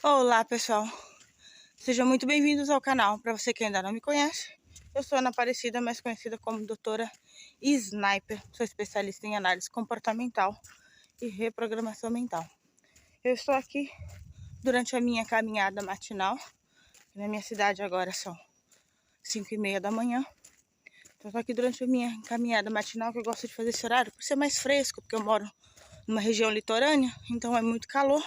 Olá pessoal, sejam muito bem-vindos ao canal. Para você que ainda não me conhece, eu sou Ana Aparecida, mais conhecida como Doutora Sniper. Sou especialista em análise comportamental e reprogramação mental. Eu estou aqui durante a minha caminhada matinal. Na minha cidade agora são 5h30 da manhã. Então estou aqui durante a minha caminhada matinal, que eu gosto de fazer esse horário por ser mais fresco, porque eu moro numa região litorânea, então é muito calor.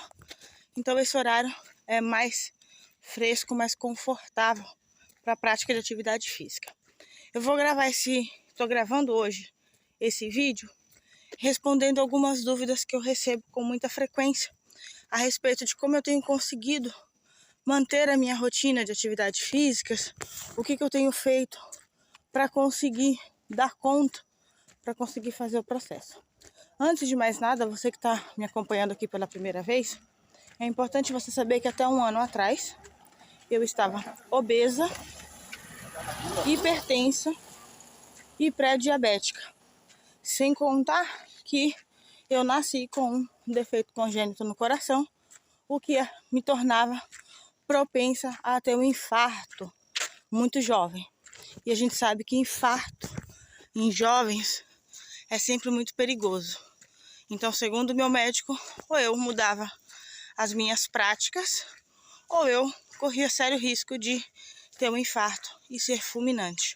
Então esse horário é mais fresco, mais confortável para a prática de atividade física. Eu vou gravar estou gravando hoje esse vídeo respondendo algumas dúvidas que eu recebo com muita frequência a respeito de como eu tenho conseguido manter a minha rotina de atividades físicas, o que eu tenho feito para conseguir dar conta, para conseguir fazer o processo. Antes de mais nada, você que está me acompanhando aqui pela primeira vez, é importante você saber que até 1 ano atrás eu estava obesa, hipertensa e pré-diabética. Sem contar que eu nasci com um defeito congênito no coração, o que me tornava propensa a ter um infarto muito jovem. E a gente sabe que infarto em jovens é sempre muito perigoso. Então, segundo o meu médico, ou eu mudava as minhas práticas, ou eu corria sério risco de ter um infarto e ser fulminante.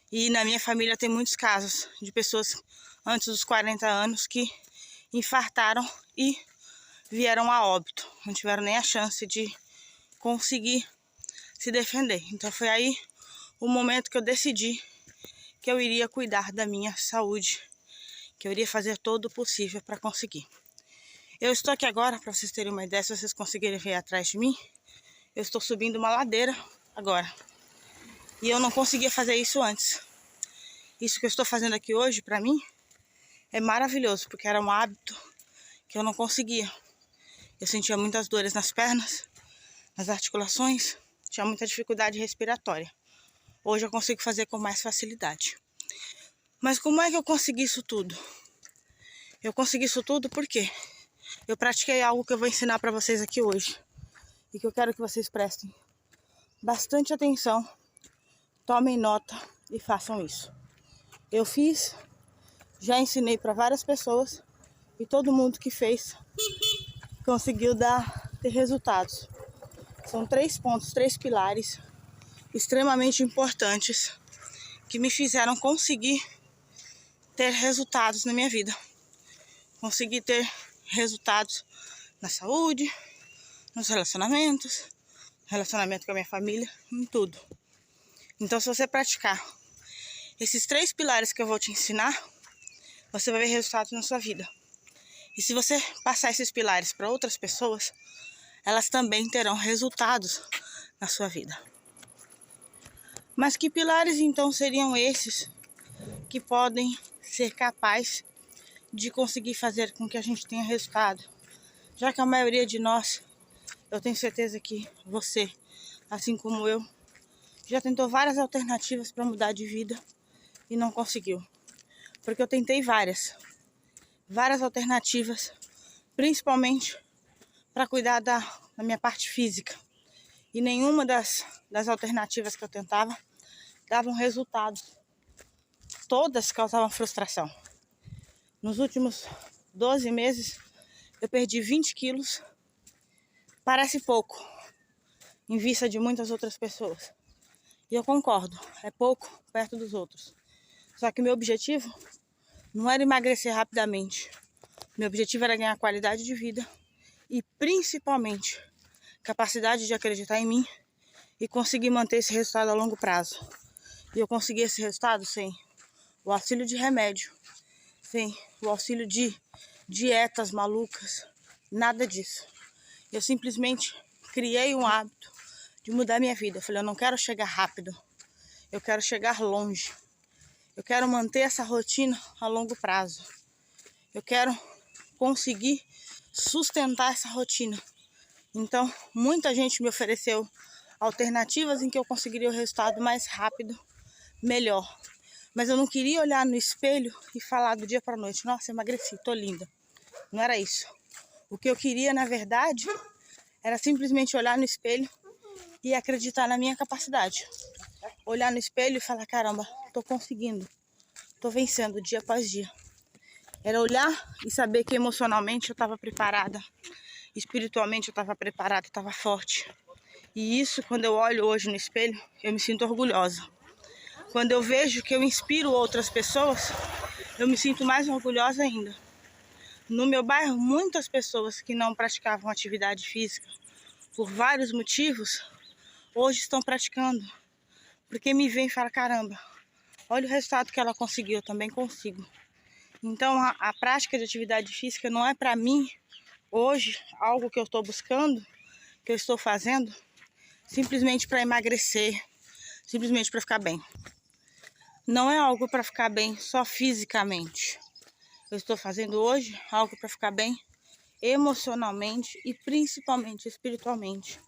E na minha família tem muitos casos de pessoas antes dos 40 anos que infartaram e vieram a óbito. Não tiveram nem a chance de conseguir se defender. Então foi aí o momento que eu decidi que eu iria cuidar da minha saúde, que eu iria fazer todo o possível para conseguir. Eu estou aqui agora, para vocês terem uma ideia, se vocês conseguirem ver atrás de mim, eu estou subindo uma ladeira agora. E eu não conseguia fazer isso antes. Isso que eu estou fazendo aqui hoje, para mim, é maravilhoso, porque era um hábito que eu não conseguia. Eu sentia muitas dores nas pernas, nas articulações, tinha muita dificuldade respiratória. Hoje eu consigo fazer com mais facilidade. Mas como é que eu consegui isso tudo? Eu consegui isso tudo porque eu pratiquei algo que eu vou ensinar para vocês aqui hoje. E que eu quero que vocês prestem bastante atenção, tomem nota e façam isso. Eu fiz, já ensinei para várias pessoas e todo mundo que fez conseguiu ter resultados. São 3 pontos, 3 pilares extremamente importantes que me fizeram conseguir ter resultados na minha vida. Conseguir ter resultados na saúde, nos relacionamentos, relacionamento com a minha família, em tudo. Então, se você praticar esses 3 pilares que eu vou te ensinar, você vai ver resultados na sua vida. E se você passar esses pilares para outras pessoas, elas também terão resultados na sua vida. Mas que pilares então seriam esses que podem ser capazes de conseguir fazer com que a gente tenha resultado? Já que a maioria de nós, eu tenho certeza que você, assim como eu, já tentou várias alternativas para mudar de vida e não conseguiu. Porque eu tentei várias alternativas, principalmente para cuidar da minha parte física. E nenhuma das alternativas que eu tentava davam resultado. Todas causavam frustração. Nos últimos 12 meses, eu perdi 20 quilos. Parece pouco, em vista de muitas outras pessoas. E eu concordo, é pouco perto dos outros. Só que o meu objetivo não era emagrecer rapidamente. Meu objetivo era ganhar qualidade de vida e, principalmente, capacidade de acreditar em mim e conseguir manter esse resultado a longo prazo. E eu consegui esse resultado sem o auxílio de remédio, sem o auxílio de dietas malucas, nada disso. Eu simplesmente criei um hábito de mudar minha vida. Eu falei, eu não quero chegar rápido, eu quero chegar longe. Eu quero manter essa rotina a longo prazo. Eu quero conseguir sustentar essa rotina. Então, muita gente me ofereceu alternativas em que eu conseguiria o resultado mais rápido, melhor. Mas eu não queria olhar no espelho e falar do dia para a noite, nossa, emagreci, tô linda. Não era isso. O que eu queria, na verdade, Era simplesmente olhar no espelho e acreditar na minha capacidade. Olhar no espelho e falar, caramba, tô conseguindo. Tô vencendo dia após dia. Era olhar e saber que emocionalmente eu estava preparada. Espiritualmente eu estava preparada, estava forte. E isso, quando eu olho hoje no espelho, eu me sinto orgulhosa. Quando eu vejo que eu inspiro outras pessoas, eu me sinto mais orgulhosa ainda. No meu bairro, muitas pessoas que não praticavam atividade física, por vários motivos, hoje estão praticando. Porque me vem e fala, caramba, olha o resultado que ela conseguiu, eu também consigo. Então a prática de atividade física não é para mim, hoje, algo que eu estou buscando, que eu estou fazendo, simplesmente para emagrecer, simplesmente para ficar bem. Não é algo para ficar bem só fisicamente. Eu estou fazendo hoje algo para ficar bem emocionalmente e principalmente espiritualmente.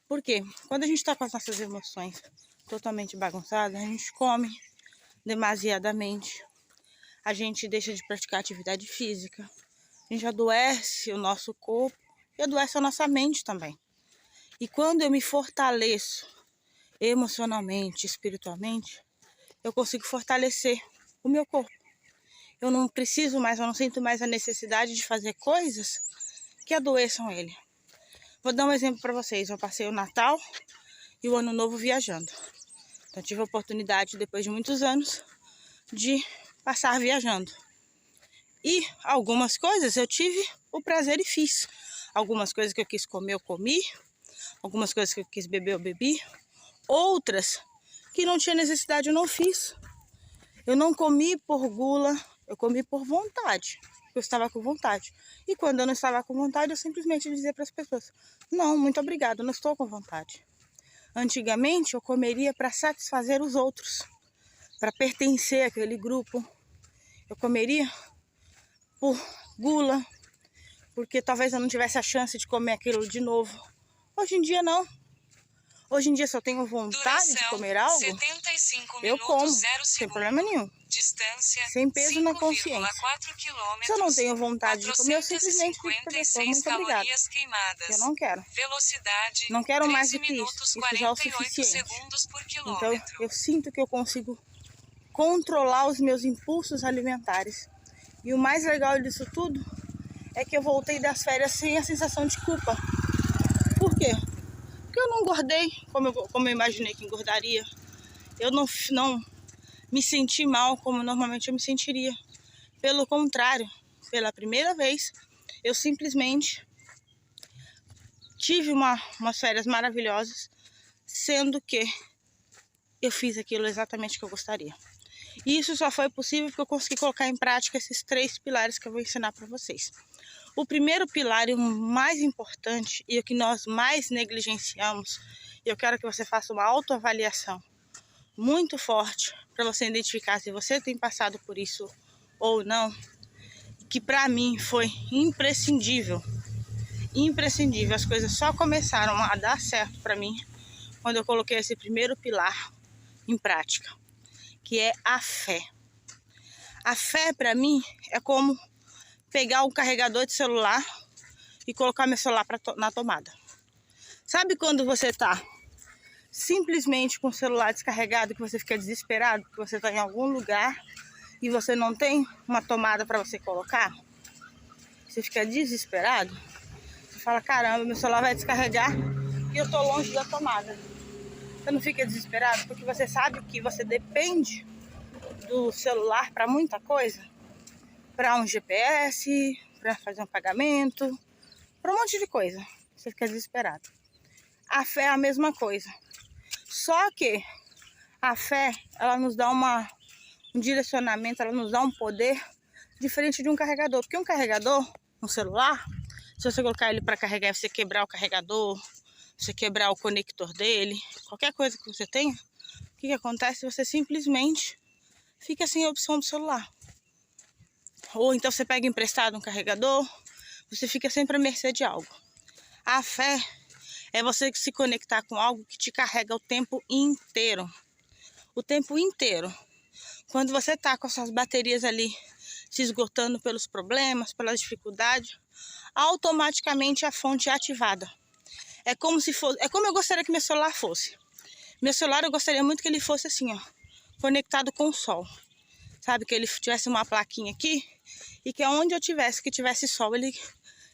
Por quê? Quando a gente está com as nossas emoções totalmente bagunçadas, a gente come demasiadamente, a gente deixa de praticar atividade física, a gente adoece o nosso corpo e adoece a nossa mente também. E quando eu me fortaleço emocionalmente, espiritualmente, eu consigo fortalecer o meu corpo. Eu não preciso mais, eu não sinto mais a necessidade de fazer coisas que adoeçam ele. Vou dar um exemplo para vocês. Eu passei o Natal e o Ano Novo viajando. Então tive a oportunidade, depois de muitos anos, de passar viajando. E algumas coisas eu tive o prazer e fiz. Algumas coisas que eu quis comer, eu comi. Algumas coisas que eu quis beber, eu bebi. Outras que não tinha necessidade, eu não fiz. Eu não comi por gula, eu comi por vontade. Eu estava com vontade. E quando eu não estava com vontade, eu simplesmente dizia para as pessoas, não, muito obrigado, eu não estou com vontade. Antigamente, eu comeria para satisfazer os outros, para pertencer àquele grupo. Eu comeria por gula, porque talvez eu não tivesse a chance de comer aquilo de novo. Hoje em dia, não. Hoje em dia, se eu tenho vontade de comer algo, eu como, sem problema nenhum. Distância, sem peso na consciência. Se eu não tenho vontade de comer, eu simplesmente fico muito obrigada. Eu não quero. Não quero mais do que isso. Isso já é o suficiente. Então, eu sinto que eu consigo controlar os meus impulsos alimentares. E o mais legal disso tudo é que eu voltei das férias sem a sensação de culpa. Por quê? Porque eu não engordei como eu imaginei que engordaria. Eu não me senti mal como normalmente eu me sentiria. Pelo contrário, pela primeira vez, eu simplesmente tive umas férias maravilhosas, sendo que eu fiz aquilo exatamente que eu gostaria. E isso só foi possível porque eu consegui colocar em prática esses 3 pilares que eu vou ensinar para vocês. O primeiro pilar e o mais importante e o que nós mais negligenciamos, e eu quero que você faça uma autoavaliação muito forte para você identificar se você tem passado por isso ou não, que para mim foi imprescindível. Imprescindível. As coisas só começaram a dar certo para mim quando eu coloquei esse primeiro pilar em prática, que é a fé. A fé para mim é como pegar um carregador de celular e colocar meu celular na tomada. Sabe quando você tá simplesmente com o celular descarregado, que você fica desesperado, que você tá em algum lugar e você não tem uma tomada para você colocar? Você fica desesperado? Você fala, caramba, meu celular vai descarregar e eu tô longe da tomada. Você não fica desesperado porque você sabe que você depende do celular para muita coisa? Para um GPS, para fazer um pagamento, para um monte de coisa. Você fica desesperado. A fé é a mesma coisa. Só que a fé, ela nos dá um direcionamento, ela nos dá um poder diferente de um carregador. Porque um carregador, um celular, se você colocar ele para carregar e você quebrar o carregador, você quebrar o conector dele, qualquer coisa que você tenha, o que acontece? Você simplesmente fica sem a opção do celular. Ou então você pega emprestado um carregador, você fica sempre à mercê de algo. A fé é você se conectar com algo que te carrega o tempo inteiro. O tempo inteiro. Quando você tá com as suas baterias ali se esgotando pelos problemas, pelas dificuldades, automaticamente a fonte é ativada. É como se fosse, é como eu gostaria que meu celular fosse. Meu celular eu gostaria muito que ele fosse assim, ó, conectado com o sol. Sabe, que ele tivesse uma plaquinha aqui e que aonde eu tivesse, que tivesse sol, ele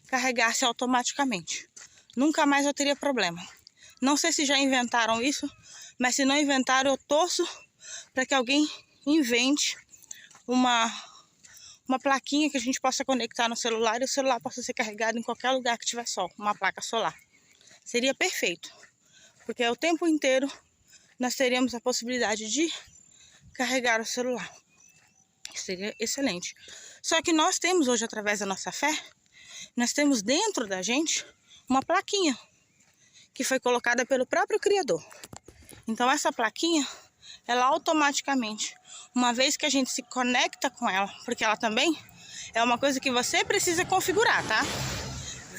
carregasse automaticamente. Nunca mais eu teria problema. Não sei se já inventaram isso, mas se não inventaram, eu torço para que alguém invente uma plaquinha que a gente possa conectar no celular e o celular possa ser carregado em qualquer lugar que tiver sol, uma placa solar. Seria perfeito, porque o tempo inteiro nós teríamos a possibilidade de carregar o celular. Seria excelente. Só que nós temos hoje, através da nossa fé, nós temos dentro da gente uma plaquinha que foi colocada pelo próprio Criador. Então essa plaquinha, ela automaticamente, uma vez que a gente se conecta com ela, porque ela também é uma coisa que você precisa configurar, tá?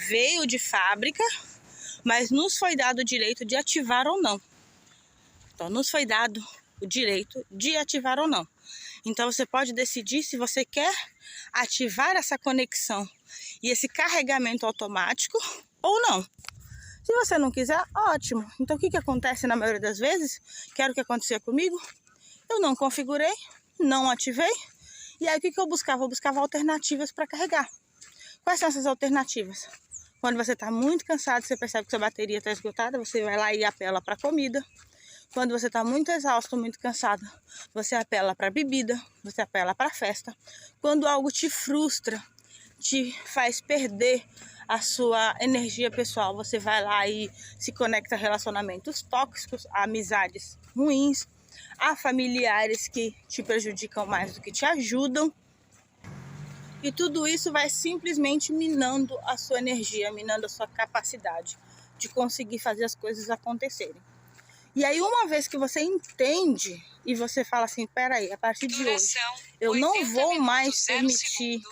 Veio de fábrica, mas nos foi dado o direito de ativar ou não. Então nos foi dado o direito de ativar ou não. Então você pode decidir se você quer ativar essa conexão e esse carregamento automático ou não. Se você não quiser, ótimo. Então o que acontece na maioria das vezes, que era o que acontecia comigo, eu não configurei, não ativei, e aí o que eu buscava? Eu buscava alternativas para carregar. Quais são essas alternativas? Quando você está muito cansado, você percebe que sua bateria está esgotada, você vai lá e apela para comida. Quando você está muito exausto, muito cansado, você apela para bebida, você apela para festa. Quando algo te frustra, te faz perder a sua energia pessoal, você vai lá e se conecta a relacionamentos tóxicos, a amizades ruins, a familiares que te prejudicam mais do que te ajudam. E tudo isso vai simplesmente minando a sua energia, minando a sua capacidade de conseguir fazer as coisas acontecerem. E aí, uma vez que você entende e você fala assim, peraí, a partir de hoje, eu não vou mais permitir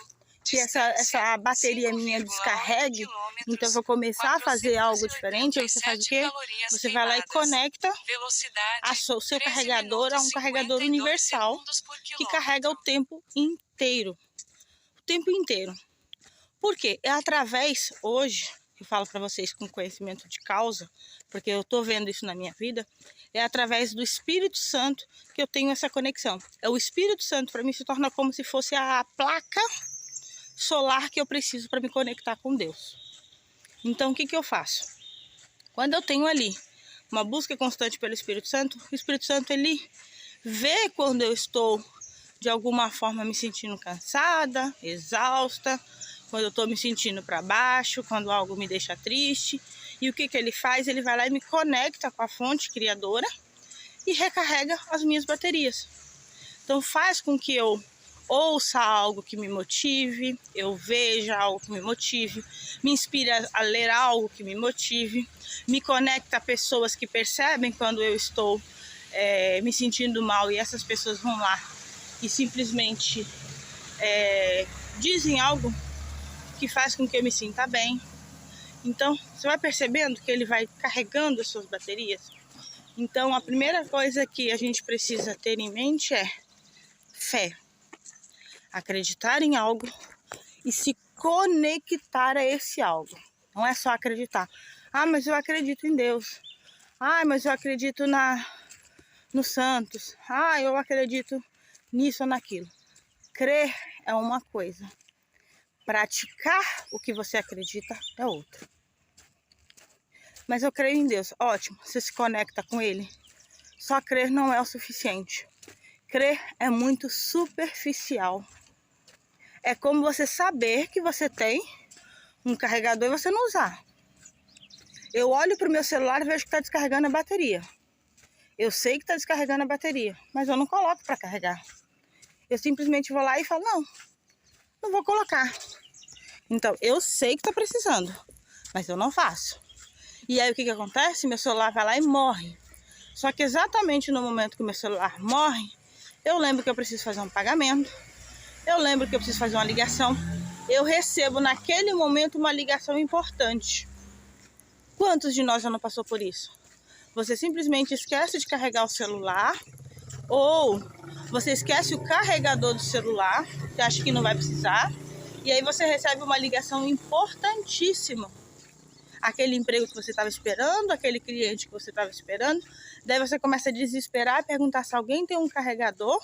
que essa bateria minha descarregue, então eu vou começar a fazer algo diferente. Aí você faz o quê? Você vai lá e conecta o seu carregador a um carregador universal que carrega o tempo inteiro. O tempo inteiro. Por quê? É através, hoje, eu falo para vocês com conhecimento de causa, porque eu estou vendo isso na minha vida, é através do Espírito Santo que eu tenho essa conexão. É o Espírito Santo, para mim, se torna como se fosse a placa solar que eu preciso para me conectar com Deus. Então, o que eu faço? Quando eu tenho ali uma busca constante pelo Espírito Santo, o Espírito Santo, ele vê quando eu estou, de alguma forma, me sentindo cansada, exausta, quando eu estou me sentindo para baixo, quando algo me deixa triste. E o que ele faz? Ele vai lá e me conecta com a fonte criadora e recarrega as minhas baterias. Então faz com que eu ouça algo que me motive, eu veja algo que me motive, me inspire a ler algo que me motive, me conecta a pessoas que percebem quando eu estou me sentindo mal, e essas pessoas vão lá e simplesmente dizem algo que faz com que eu me sinta bem. Então, você vai percebendo que ele vai carregando as suas baterias. Então, a primeira coisa que a gente precisa ter em mente é fé. Acreditar em algo e se conectar a esse algo. Não é só acreditar. Ah, mas eu acredito em Deus. Ah, mas eu acredito nos santos. Ah, eu acredito nisso ou naquilo. Crer é uma coisa. Praticar o que você acredita é outra. Mas eu creio em Deus. Ótimo, você se conecta com Ele. Só crer não é o suficiente. Crer é muito superficial. É como você saber que você tem um carregador e você não usar. Eu olho para o meu celular e vejo que está descarregando a bateria. Eu sei que está descarregando a bateria, mas eu não coloco para carregar. Eu simplesmente vou lá e falo, não vou colocar. Então, eu sei que está precisando, mas eu não faço. E aí o que acontece? Meu celular vai lá e morre. Só que exatamente no momento que o meu celular morre, eu lembro que eu preciso fazer um pagamento, eu lembro que eu preciso fazer uma ligação, eu recebo naquele momento uma ligação importante. Quantos de nós já não passou por isso? Você simplesmente esquece de carregar o celular, ou você esquece o carregador do celular, que acha que não vai precisar, e aí você recebe uma ligação importantíssima. aquele emprego que você estava esperando, aquele cliente que você estava esperando. Daí você começa a desesperar e perguntar se alguém tem um carregador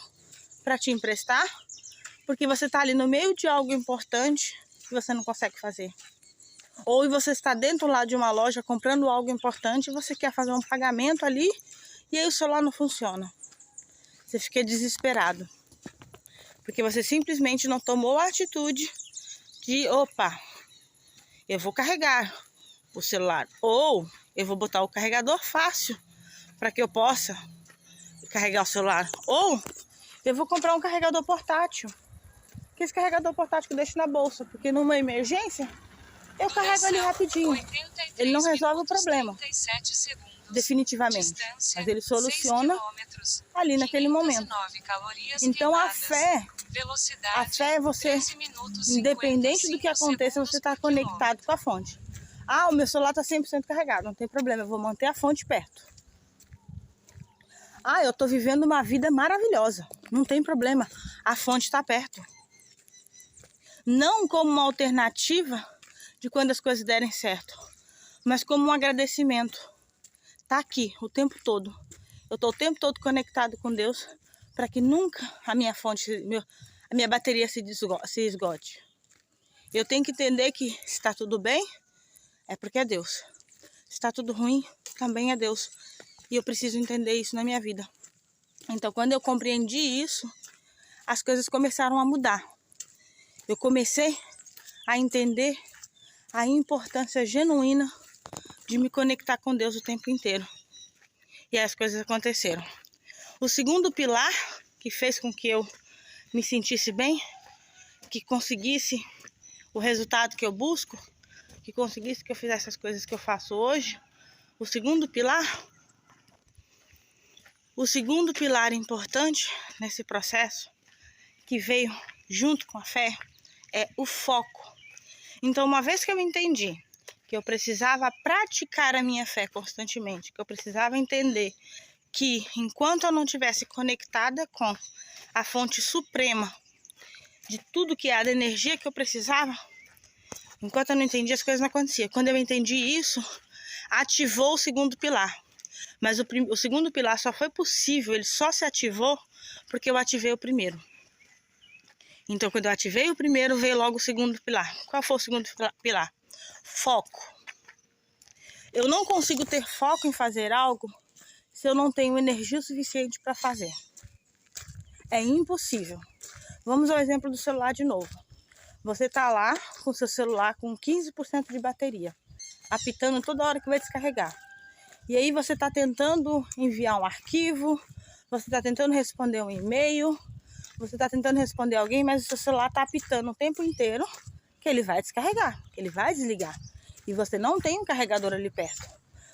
para te emprestar, porque você está ali no meio de algo importante que você não consegue fazer. Ou você está dentro lá de uma loja comprando algo importante e você quer fazer um pagamento ali e aí o celular não funciona. Você fica desesperado, porque você simplesmente não tomou a atitude de, opa, eu vou carregar o celular, ou eu vou botar o carregador fácil para que eu possa carregar o celular, ou eu vou comprar um carregador portátil, que esse carregador portátil que eu deixo na bolsa, porque numa emergência eu carrego ali rapidinho. Ele não resolve o problema definitivamente, mas ele soluciona ali naquele momento. Então a fé é você, independente do que aconteça, você está conectado com a fonte. Ah, o meu celular está 100% carregado, não tem problema, eu vou manter a fonte perto. Ah, eu estou vivendo uma vida maravilhosa, não tem problema, a fonte está perto. Não como uma alternativa de quando as coisas derem certo, mas como um agradecimento. Tá aqui o tempo todo. Eu estou o tempo todo conectado com Deus para que nunca a minha fonte, a minha bateria se esgote. Eu tenho que entender que se está tudo bem, é porque é Deus. Se está tudo ruim, também é Deus. E eu preciso entender isso na minha vida. Então, quando eu compreendi isso, as coisas começaram a mudar. Eu comecei a entender a importância genuína de me conectar com Deus o tempo inteiro. E as coisas aconteceram. O segundo pilar que fez com que eu me sentisse bem, que conseguisse o resultado que eu busco, que conseguisse que eu fizesse as coisas que eu faço hoje, o segundo pilar importante nesse processo, que veio junto com a fé, é o foco. Então, uma vez que eu entendi que eu precisava praticar a minha fé constantemente, que eu precisava entender que enquanto eu não estivesse conectada com a fonte suprema de tudo que há, da energia que eu precisava, enquanto eu não entendi, as coisas não aconteciam. Quando eu entendi isso, ativou o segundo pilar. Mas o segundo pilar só foi possível, ele só se ativou porque eu ativei o primeiro. Então, quando eu ativei o primeiro, veio logo o segundo pilar. Qual foi o segundo pilar? Foco. Eu não consigo ter foco em fazer algo se eu não tenho energia suficiente para fazer. É impossível. Vamos ao exemplo do celular de novo. Você está lá com seu celular com 15% de bateria, apitando toda hora que vai descarregar. E aí você está tentando enviar um arquivo, você está tentando responder um e-mail, você está tentando responder alguém, mas o seu celular está apitando o tempo inteiro que ele vai descarregar, que ele vai desligar. E você não tem um carregador ali perto.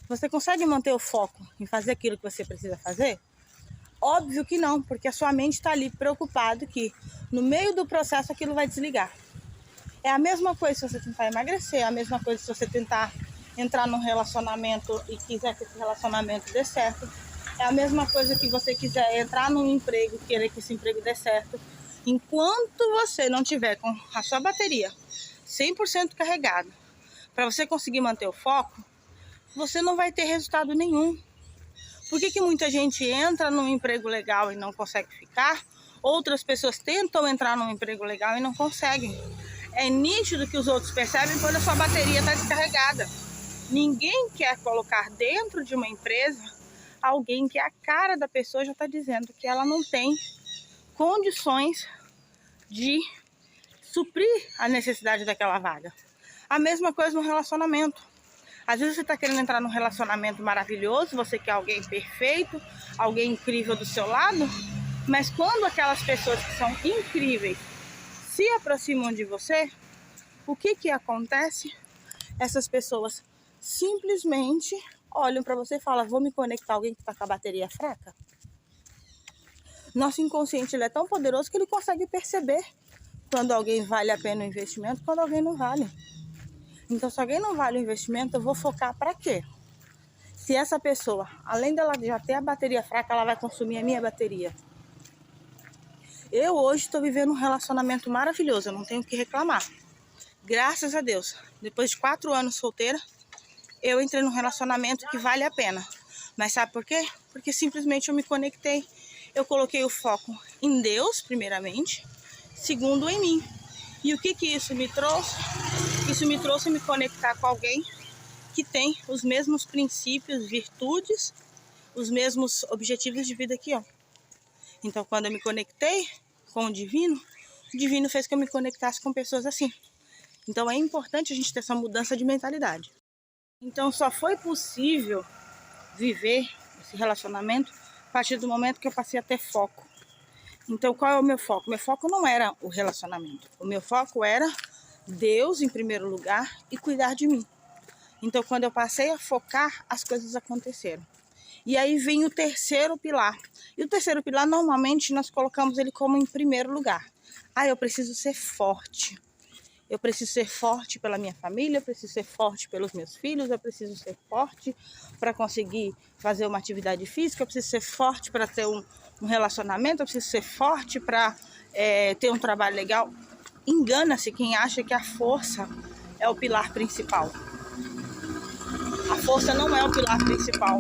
Você consegue manter o foco em fazer aquilo que você precisa fazer? Óbvio que não, porque a sua mente está ali preocupada que no meio do processo aquilo vai desligar. É a mesma coisa se você tentar emagrecer, é a mesma coisa se você tentar entrar num relacionamento e quiser que esse relacionamento dê certo. É a mesma coisa que você quiser entrar num emprego, querer que esse emprego dê certo. Enquanto você não tiver com a sua bateria 100% carregada, para você conseguir manter o foco, você não vai ter resultado nenhum. Por que muita gente entra num emprego legal e não consegue ficar? Outras pessoas tentam entrar num emprego legal e não conseguem. É nítido que os outros percebem quando a sua bateria está descarregada. Ninguém quer colocar dentro de uma empresa alguém que a cara da pessoa já está dizendo que ela não tem condições de suprir a necessidade daquela vaga. A mesma coisa no relacionamento. Às vezes você está querendo entrar num relacionamento maravilhoso, você quer alguém perfeito, alguém incrível do seu lado, mas quando aquelas pessoas que são incríveis se aproximam de você, o que acontece? Essas pessoas simplesmente olham para você e falam: vou me conectar a alguém que está com a bateria fraca? Nosso inconsciente ele é tão poderoso que ele consegue perceber quando alguém vale a pena o investimento, quando alguém não vale. Então, se alguém não vale o investimento, eu vou focar para quê? Se essa pessoa, além dela já ter a bateria fraca, ela vai consumir a minha bateria. Eu hoje estou vivendo um relacionamento maravilhoso, eu não tenho o que reclamar. Graças a Deus. Depois de 4 anos solteira, eu entrei num relacionamento que vale a pena. Mas sabe por quê? Porque simplesmente eu me conectei. Eu coloquei o foco em Deus, primeiramente, segundo em mim. E o que isso me trouxe? Isso me trouxe me conectar com alguém que tem os mesmos princípios, virtudes, os mesmos objetivos de vida que eu. Então, quando eu me conectei com o divino fez que eu me conectasse com pessoas assim. Então, é importante a gente ter essa mudança de mentalidade. Então, só foi possível viver esse relacionamento a partir do momento que eu passei a ter foco. Então, qual é o meu foco? Meu foco não era o relacionamento. O meu foco era Deus em primeiro lugar e cuidar de mim. Então, quando eu passei a focar, as coisas aconteceram. E aí vem o terceiro pilar. E o terceiro pilar, normalmente, nós colocamos ele como em primeiro lugar. Eu preciso ser forte. Eu preciso ser forte pela minha família, eu preciso ser forte pelos meus filhos, eu preciso ser forte para conseguir fazer uma atividade física, eu preciso ser forte para ter um relacionamento, eu preciso ser forte para ter um trabalho legal. Engana-se quem acha que a força é o pilar principal. A força não é o pilar principal.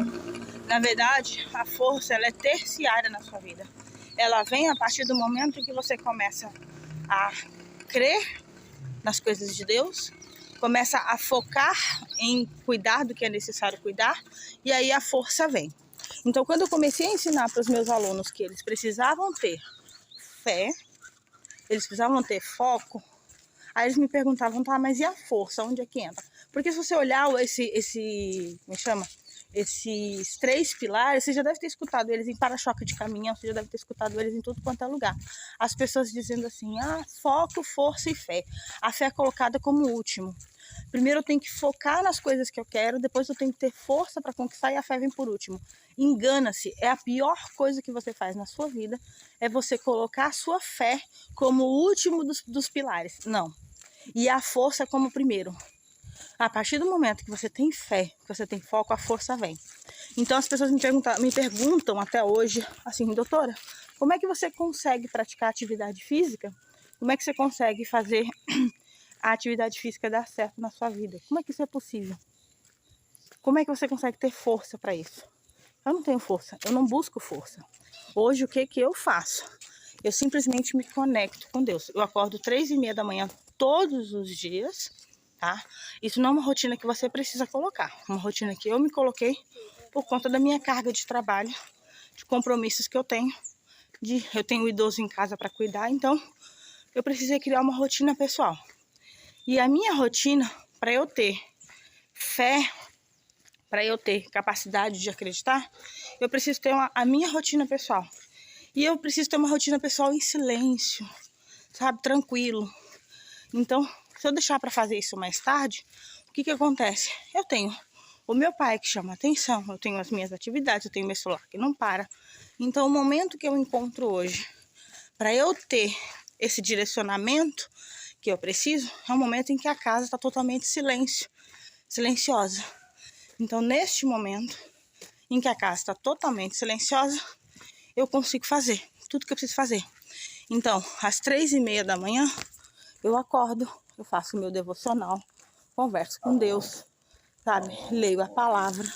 Na verdade, a força ela é terciária na sua vida. Ela vem a partir do momento em que você começa a crer nas coisas de Deus, começa a focar em cuidar do que é necessário cuidar, e aí a força vem. Então, quando eu comecei a ensinar para os meus alunos que eles precisavam ter fé, eles precisavam ter foco, aí eles me perguntavam, tá, mas e a força, onde é que entra? Porque se você olhar esses 3 pilares, você já deve ter escutado eles em para-choque de caminhão, você já deve ter escutado eles em tudo quanto é lugar. As pessoas dizendo assim, foco, força e fé. A fé é colocada como último. Primeiro eu tenho que focar nas coisas que eu quero, depois eu tenho que ter força para conquistar e a fé vem por último. Engana-se, é a pior coisa que você faz na sua vida, é você colocar a sua fé como o último dos pilares. Não. E a força como primeiro. A partir do momento que você tem fé, que você tem foco, a força vem. Então as pessoas me perguntam até hoje, assim, doutora, como é que você consegue praticar atividade física? Como é que você consegue fazer a atividade física dar certo na sua vida? Como é que isso é possível? Como é que você consegue ter força para isso? Eu não tenho força, eu não busco força. Hoje o que eu faço? Eu simplesmente me conecto com Deus. Eu acordo 3h30 da manhã todos os dias, tá? Isso não é uma rotina que você precisa colocar. É uma rotina que eu me coloquei por conta da minha carga de trabalho, de compromissos que eu tenho. Eu tenho um idoso em casa para cuidar, então eu precisei criar uma rotina pessoal. E a minha rotina, para eu ter fé, para eu ter capacidade de acreditar, eu preciso ter a minha rotina pessoal. E eu preciso ter uma rotina pessoal em silêncio, sabe, tranquilo. Então, se eu deixar para fazer isso mais tarde, o que acontece? Eu tenho o meu pai que chama atenção, eu tenho as minhas atividades, eu tenho meu celular que não para. Então, o momento que eu encontro hoje, para eu ter esse direcionamento que eu preciso, é um momento em que a casa está totalmente silenciosa. Então, neste momento em que a casa está totalmente silenciosa, eu consigo fazer tudo que eu preciso fazer. Então, às 3h30 da manhã, eu acordo, eu faço o meu devocional, converso com Deus, sabe? Leio a palavra,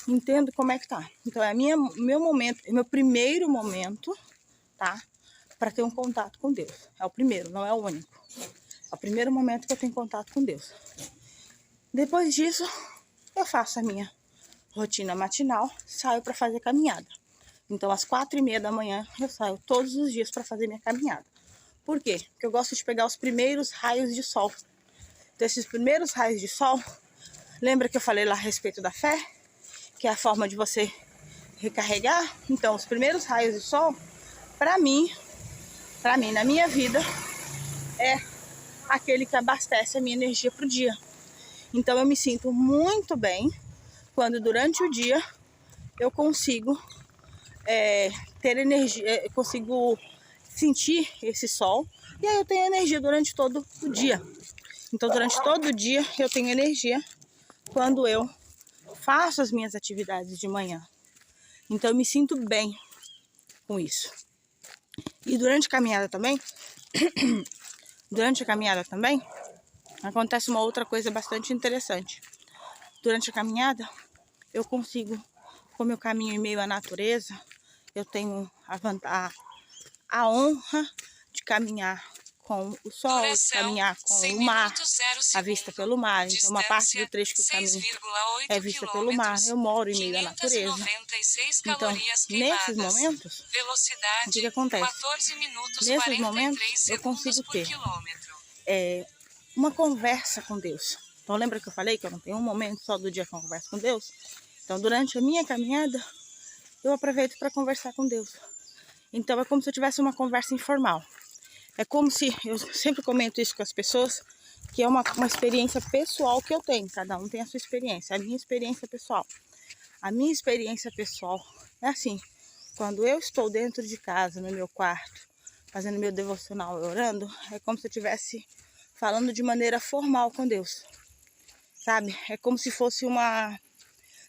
entendo como é que tá. Então, é meu momento, é meu primeiro momento, tá? Para ter um contato com Deus. É o primeiro, não é o único. É o primeiro momento que eu tenho contato com Deus. Depois disso, eu faço a minha rotina matinal, saio para fazer caminhada. Então, às 4h30 da manhã, eu saio todos os dias para fazer minha caminhada. Por quê? Porque eu gosto de pegar os primeiros raios de sol. Então, esses primeiros raios de sol, lembra que eu falei lá a respeito da fé? Que é a forma de você recarregar? Então, os primeiros raios de sol, para mim, na minha vida, é aquele que abastece a minha energia pro dia. Então, eu me sinto muito bem quando durante o dia eu consigo ter energia, consigo sentir esse sol, e aí eu tenho energia durante todo o dia. Então, durante todo o dia eu tenho energia quando eu faço as minhas atividades de manhã. Então, eu me sinto bem com isso. E durante a caminhada também, acontece uma outra coisa bastante interessante. durante a caminhada, eu consigo, como eu caminho em meio à natureza, eu tenho a honra de caminhar com o sol, de caminhar com o mar, a vista pelo mar. Então, uma parte do trecho que eu caminho é vista pelo mar. Eu moro em meio à natureza. Então, nesses momentos, o que acontece? Nesses momentos, eu consigo ter uma conversa com Deus. Então, lembra que eu falei que eu não tenho um momento só do dia que eu converso com Deus? Então, durante a minha caminhada, eu aproveito para conversar com Deus. Então, é como se eu tivesse uma conversa informal. É como se, eu sempre comento isso com as pessoas, que é uma experiência pessoal que eu tenho. Cada um tem a sua experiência. A minha experiência pessoal. A minha experiência pessoal é assim. Quando eu estou dentro de casa, no meu quarto, fazendo meu devocional, orando, é como se eu estivesse falando de maneira formal com Deus. Sabe? É como se fosse uma...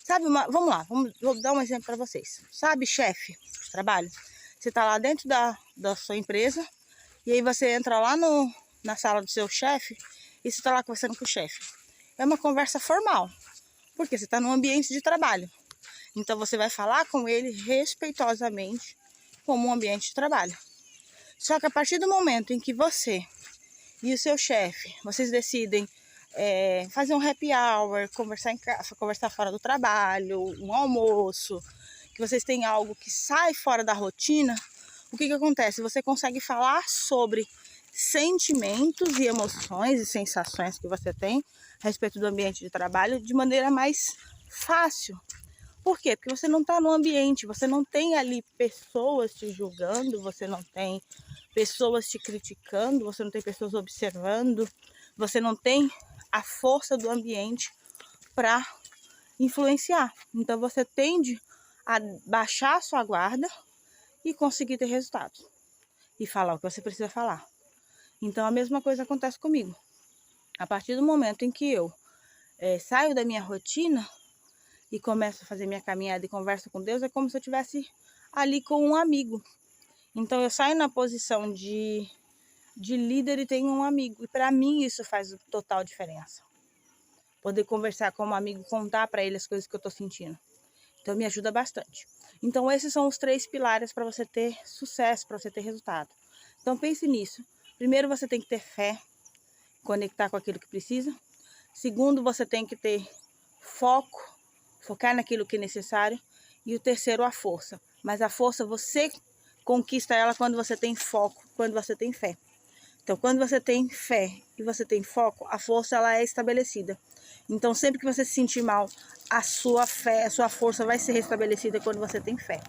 Sabe, vamos lá, vou dar um exemplo para vocês. Sabe, chefe de trabalho? Você está lá dentro da sua empresa, e aí você entra lá na sala do seu chefe, e você está lá conversando com o chefe. É uma conversa formal, porque você está num ambiente de trabalho. Então você vai falar com ele respeitosamente, como um ambiente de trabalho. Só que a partir do momento em que você e o seu chefe, vocês decidem fazer um happy hour, conversar em casa, conversar fora do trabalho, um almoço, que vocês têm algo que sai fora da rotina, o que acontece? Você consegue falar sobre sentimentos e emoções e sensações que você tem a respeito do ambiente de trabalho de maneira mais fácil. Por quê? Porque você não está no ambiente, você não tem ali pessoas te julgando, você não tem pessoas te criticando, você não tem pessoas observando, você não tem a força do ambiente para influenciar. Então você tende a baixar a sua guarda e conseguir ter resultados. E falar o que você precisa falar. Então a mesma coisa acontece comigo. A partir do momento em que eu saio da minha rotina e começo a fazer minha caminhada e converso com Deus, é como se eu estivesse ali com um amigo. Então eu saio na posição de líder e tenho um amigo. E para mim isso faz total diferença. Poder conversar com um amigo, contar para ele as coisas que eu estou sentindo. Então me ajuda bastante. Então esses são os 3 pilares para você ter sucesso, para você ter resultado. Então pense nisso. Primeiro você tem que ter fé, conectar com aquilo que precisa. Segundo, você tem que ter foco, focar naquilo que é necessário. E o terceiro, a força. Mas a força você conquista ela quando você tem foco, quando você tem fé. Então quando você tem fé e você tem foco, a força ela é estabelecida. Então sempre que você se sentir mal, a sua fé, a sua força vai ser restabelecida quando você tem fé.